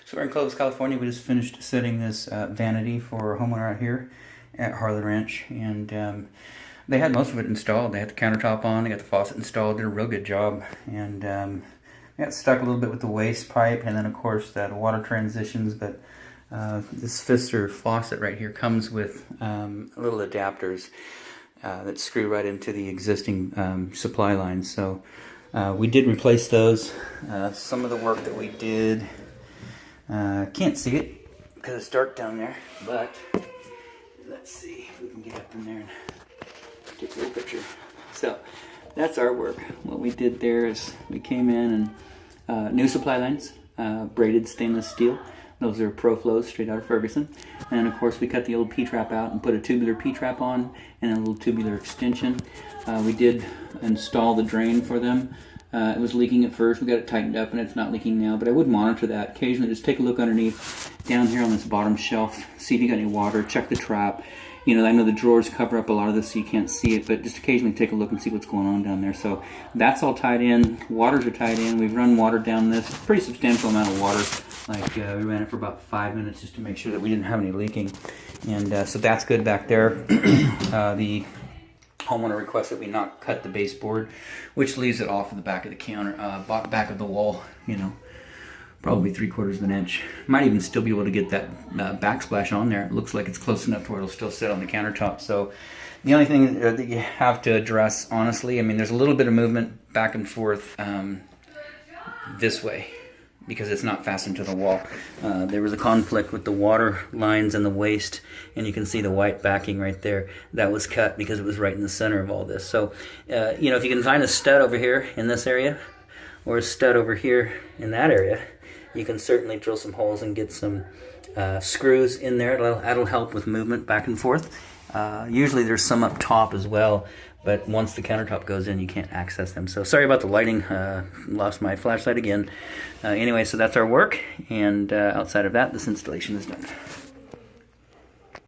So we're in Clovis, California. We just finished setting this vanity for a homeowner out here at Harlan Ranch, and they had most of it installed. They had the countertop on, they got the faucet installed, did a real good job, and got stuck a little bit with the waste pipe, and then of course that water transitions. But this fixture faucet right here comes with little adapters that screw right into the existing supply lines. So we did replace those. Some of the work that we did, can't see it because it's dark down there, but let's see if we can get up in there and take a little picture. So that's our work. What we did there is we came in and new supply lines, braided stainless steel. Those are Pro Flows straight out of Ferguson. And of course we cut the old P-trap out and put a tubular P-trap on and a little tubular extension. We did install the drain for them. It was leaking at first. We got it tightened up and it's not leaking now, but I would monitor that. Occasionally just take a look underneath down here on this bottom shelf, see if you got any water, check the trap. You know, I know the drawers cover up a lot of this so you can't see it, but just occasionally take a look and see what's going on down there. So that's all tied in. Waters are tied in. We've run water down this, pretty substantial amount of water. Like we ran it for about 5 minutes just to make sure that we didn't have any leaking. And so that's good back there. The homeowner requested we not cut the baseboard, which leaves it off of the back of the counter, back of the wall, you know, probably 3/4 of an inch. Might even still be able to get that backsplash on there. It looks like it's close enough to where it'll still sit on the countertop. So the only thing that you have to address, honestly, I mean, there's a little bit of movement back and forth this way, because it's not fastened to the wall. There was a conflict with the water lines and the waste, and you can see the white backing right there. That was cut because it was right in the center of all this. So, you know, if you can find a stud over here in this area, or a stud over here in that area, you can certainly drill some holes and get some screws in there. That'll help with movement back and forth. Usually there's some up top as well, but once the countertop goes in, you can't access them. So sorry about the lighting. Lost my flashlight again. Anyway, so that's our work, and outside of that, this installation is done.